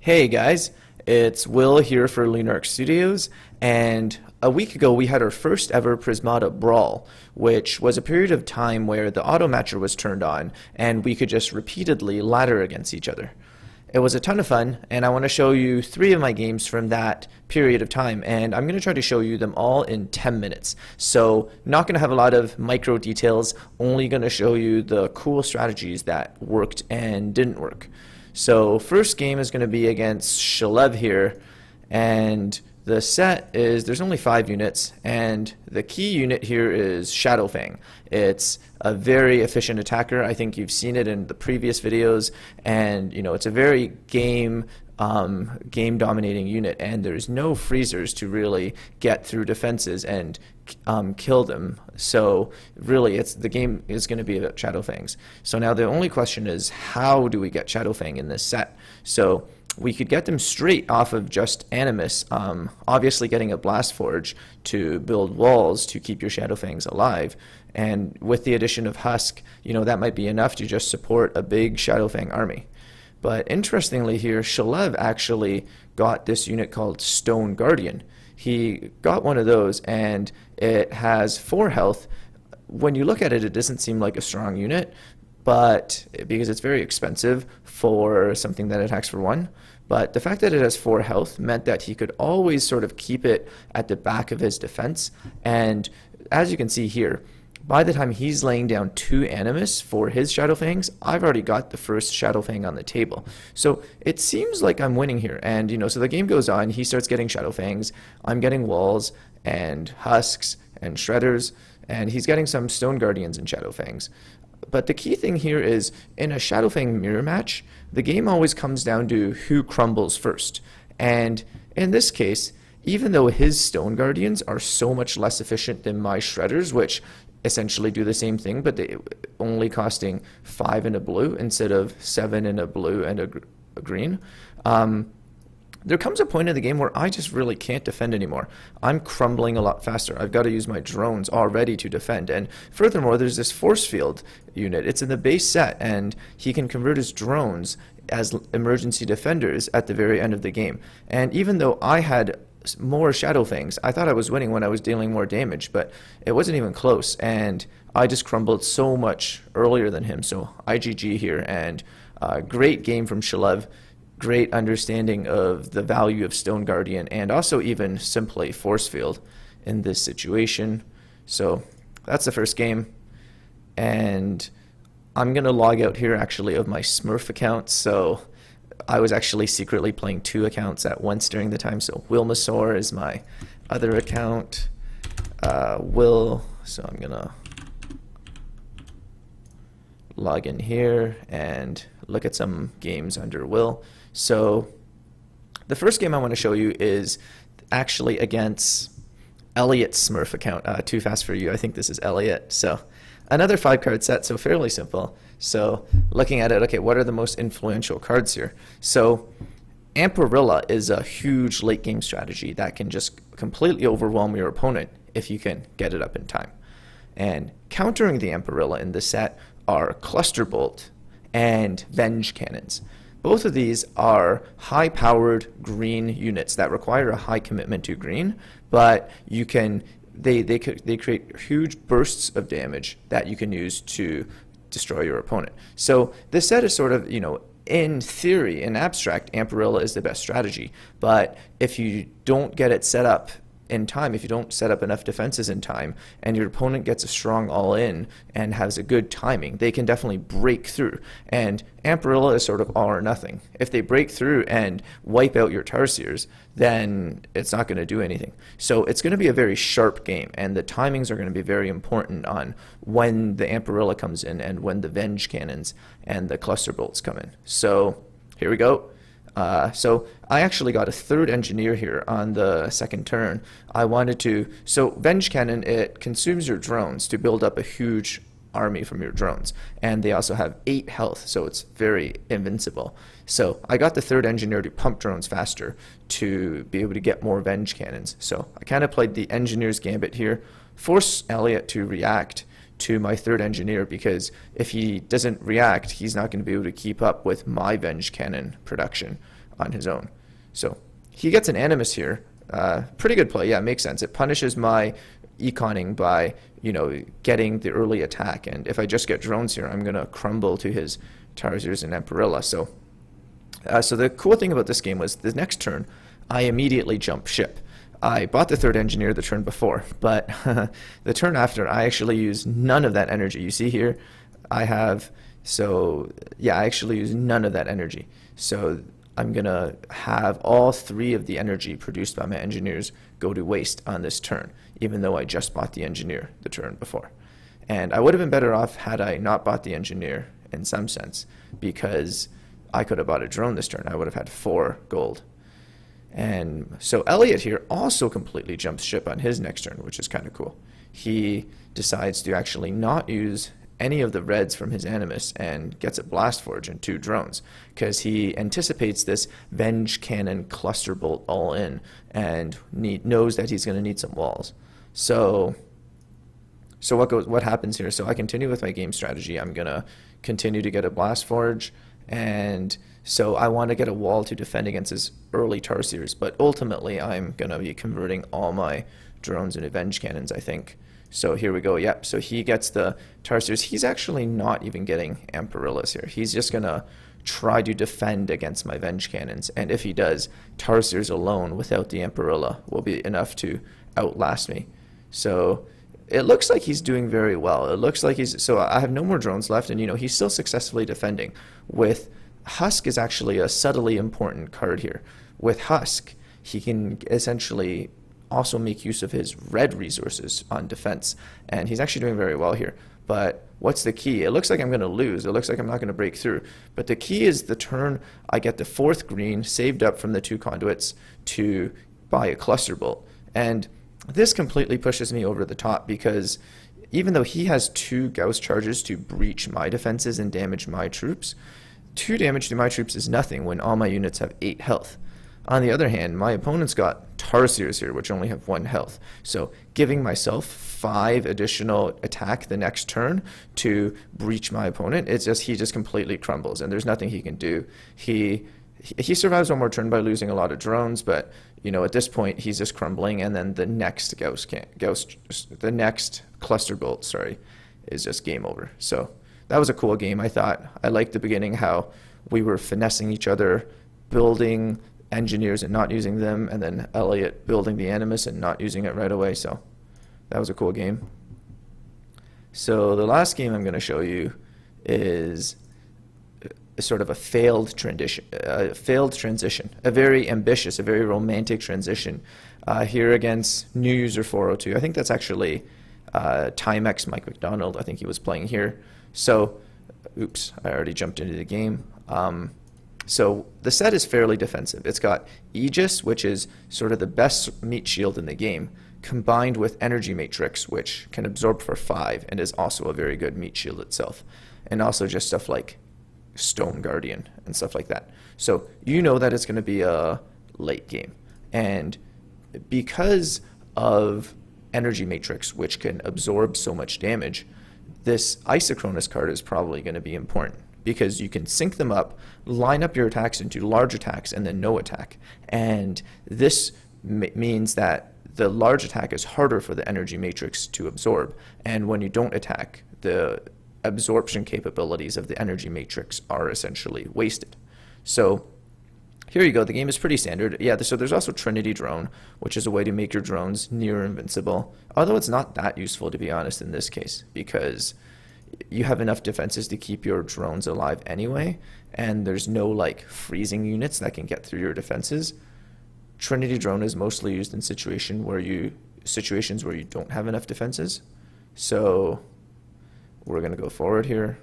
Hey guys, it's Will here for Lunarch Studios, and a week ago we had our first ever Prismata Brawl, which was a period of time where the auto matcher was turned on and we could just repeatedly ladder against each other. It was a ton of fun, and I want to show you 3 of my games from that period of time, and I'm going to try to show you them all in 10 minutes. So not going to have a lot of micro details, only going to show you the cool strategies that worked and didn't work. So first game is going to be against Shalev here, and the set is, there's only 5 units, and the key unit here is Shadowfang. It's a very efficient attacker. I think you've seen it in the previous videos, and you know, it's a very game dominating unit, and there's no freezers to really get through defenses and kill them. So really the game is going to be about Shadowfangs. So now the only question is, how do we get Shadowfang in this set? So we could get them straight off of just Animus, obviously getting a Blast Forge to build walls to keep your Shadowfangs alive, and with the addition of Husk, you know, that might be enough to just support a big Shadowfang army. But interestingly here, Shalev actually got this unit called Stone Guardian. He got one of those, and it has 4 health. When you look at it, it doesn't seem like a strong unit, but because it's very expensive for something that attacks for 1. But the fact that it has 4 health meant that he could always sort of keep it at the back of his defense. And as you can see here, by the time he's laying down 2 Animus for his Shadowfangs, I've already got the first Shadowfang on the table. So it seems like I'm winning here. And you know, so the game goes on, he starts getting Shadowfangs, I'm getting walls and husks and shredders, and he's getting some Stone Guardians and Shadowfangs. But the key thing here is, in a Shadowfang mirror match, the game always comes down to who crumbles first. And in this case, even though his Stone Guardians are so much less efficient than my Shredders, which essentially do the same thing, but they only costing 5 and a blue instead of 7 and a blue and a green, there comes a point in the game where I just really can't defend anymore. I'm crumbling a lot faster. I've got to use my drones already to defend. And furthermore, there's this force field unit. It's in the base set, and he can convert his drones as emergency defenders at the very end of the game. And even though I had more Shadowfangs, I thought I was winning when I was dealing more damage, but it wasn't even close, and I just crumbled so much earlier than him. So IGG here, and great game from Shalev. Great understanding of the value of Stone Guardian, and also even simply Force Field in this situation. So that's the first game, and I'm gonna log out here actually of my Smurf account. So I was actually secretly playing 2 accounts at once during the time. So Wilmasaur is my other account. So I'm gonna log in here and look at some games under Will. So the first game I want to show you is actually against Elliot's Smurf account. Too fast for you. I think this is Elliot. So another 5-card set, so fairly simple. So looking at it, okay, what are the most influential cards here? So Amparilla is a huge late game strategy that can just completely overwhelm your opponent if you can get it up in time. And countering the Amparilla in this set are Cluster Bolt and Venge Cannons. Both of these are high-powered green units that require a high commitment to green, but you can they create huge bursts of damage that you can use to destroy your opponent. So this set is sort of, you know, in theory, in abstract, Amparilla is the best strategy, but if you don't get it set up in time, if you don't set up enough defenses in time, and your opponent gets a strong all-in and has a good timing, they can definitely break through. And Amparilla is sort of all or nothing. If they break through and wipe out your Tarsiers, then it's not going to do anything. So it's going to be a very sharp game, and the timings are going to be very important on when the Amparilla comes in and when the Venge Cannons and the Cluster Bolts come in. So here we go. So I actually got a 3rd engineer here on the 2nd turn. I wanted to, so Venge Cannon, it consumes your drones to build up a huge army from your drones, and they also have 8 health, so it's very invincible. So I got the 3rd engineer to pump drones faster to be able to get more Venge Cannons. So I kind of played the engineer's gambit here, force Elliot to react to my 3rd engineer, because if he doesn't react, he's not going to be able to keep up with my Venge Cannon production. on his own. So he gets an Animus here. Pretty good play. Yeah, it makes sense. It punishes my econing by, getting the early attack. And if I just get drones here, I'm going to crumble to his Thurs and Emperilla. So the cool thing about this game was the next turn, I immediately jump ship. I bought the third engineer the turn before, but the turn after, I actually use none of that energy. You see here, I actually use none of that energy. So I'm going to have all 3 of the energy produced by my engineers go to waste on this turn, even though I just bought the engineer the turn before. And I would have been better off had I not bought the engineer in some sense, because I could have bought a drone this turn. I would have had 4 gold. And so Elliot here also completely jumps ship on his next turn, which is kind of cool. He decides to actually not use any of the reds from his Animus and gets a Blast Forge and 2 drones, because he anticipates this Venge Cannon Cluster Bolt all in and knows that he's going to need some walls. So what happens here? So I continue with my game strategy. I'm going to continue to get a Blast Forge, and so I want to get a wall to defend against his early Tarsiers, but ultimately I'm going to be converting all my drones into Venge Cannons, I think. So here we go. Yep. So he gets the Tarsiers. He's actually not even getting Emperillas here. He's just going to try to defend against my Venge Cannons. And if he does, Tarsiers alone without the Emperilla will be enough to outlast me. So it looks like he's doing very well. It looks like so I have no more drones left, and he's still successfully defending. With Husk is actually a subtly important card here. With Husk, he can essentially also make use of his red resources on defense, and he's actually doing very well here. But what's the key? It looks like I'm going to lose. It looks like I'm not going to break through. But the key is the turn I get the 4th green saved up from the 2 conduits to buy a cluster bolt. And this completely pushes me over the top, because even though he has 2 Gauss charges to breach my defenses and damage my troops, 2 damage to my troops is nothing when all my units have 8 health. On the other hand, my opponent's got Tarsiers here, which only have 1 health. So giving myself 5 additional attack the next turn to breach my opponent, he just completely crumbles, and there's nothing he can do. He survives 1 more turn by losing a lot of drones, but at this point he's just crumbling, and then the next the next cluster bolt, is just game over. So that was a cool game. I liked the beginning, how we were finessing each other, building engineers and not using them, and then Elliot building the Animus and not using it right away. So that was a cool game. So the last game I'm going to show you is sort of a failed transition, a very ambitious, a very romantic transition here against new user 402. I think that's actually Timex Mike McDonald. I think he was playing here. So, oops, I already jumped into the game. So the set is fairly defensive. It's got Aegis, which is sort of the best meat shield in the game, combined with Energy Matrix, which can absorb for 5 and is also a very good meat shield itself. And also just stuff like Stone Guardian and stuff like that. So that it's going to be a late game. And because of Energy Matrix, which can absorb so much damage, this Isochronous card is probably going to be important, because you can sync them up, line up your attacks into large attacks and then no attack. And this means that the large attack is harder for the Energy Matrix to absorb. And when you don't attack, the absorption capabilities of the Energy Matrix are essentially wasted. So here you go. The game is pretty standard. Yeah, so there's also Trinity Drone, which is a way to make your drones near invincible. Although it's not that useful, to be honest, in this case, because you have enough defenses to keep your drones alive anyway, and there's no freezing units that can get through your defenses. Trinity Drone is mostly used in situations where you don't have enough defenses. So we're going to go forward here,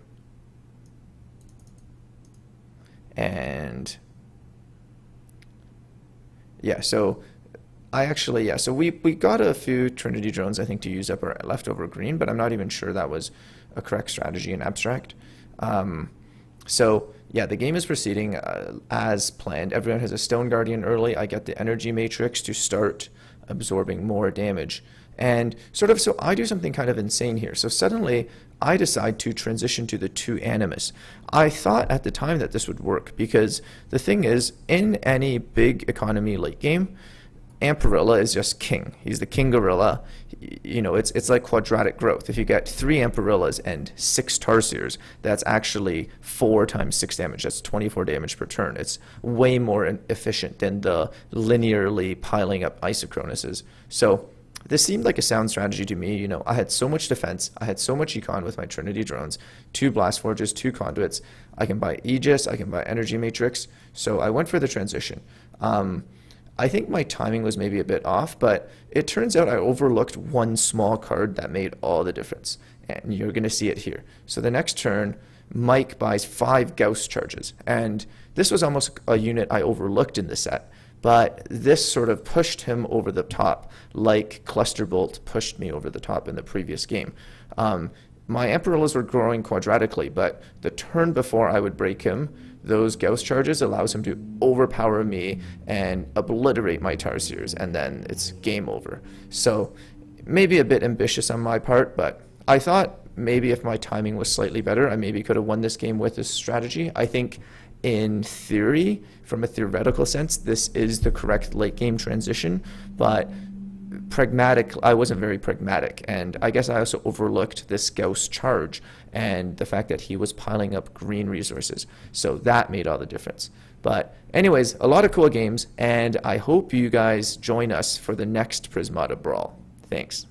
and so we got a few Trinity Drones, I think, to use up our leftover green, but I'm not even sure that was a correct strategy in abstract. The game is proceeding as planned. Everyone has a Stone Guardian early. I get the Energy Matrix to start absorbing more damage. And sort of, so I do something kind of insane here. So suddenly I decide to transition to the 2 Animus. I thought at the time that this would work because the thing is, in any big economy late game, Amparilla is just king. He's the king gorilla. You know, it's like quadratic growth. If you get 3 Amparillas and 6 Tarsiers, that's actually 4 times 6 damage. That's 24 damage per turn. It's way more efficient than the linearly piling up Isochronuses. So this seemed like a sound strategy to me. You know, I had so much defense. I had so much econ with my Trinity drones, 2 Blast Forges, 2 Conduits. I can buy Aegis. I can buy Energy Matrix. So I went for the transition. I think my timing was maybe a bit off, but it turns out I overlooked one small card that made all the difference, and you're going to see it here. So the next turn, Mike buys 5 Gauss charges, and this was almost a unit I overlooked in the set, but this sort of pushed him over the top, like Cluster Bolt pushed me over the top in the previous game. My Amparillas were growing quadratically, but the turn before I would break him, those Gauss charges allows him to overpower me and obliterate my Tarsiers, and then it's game over. So maybe a bit ambitious on my part, but I thought maybe if my timing was slightly better, I maybe could have won this game with this strategy. I think in theory, from a theoretical sense, this is the correct late game transition, but I wasn't very pragmatic, and I guess I also overlooked this Gauss charge and the fact that he was piling up green resources, so that made all the difference. But anyways, a lot of cool games, and I hope you guys join us for the next Prismata Brawl. Thanks.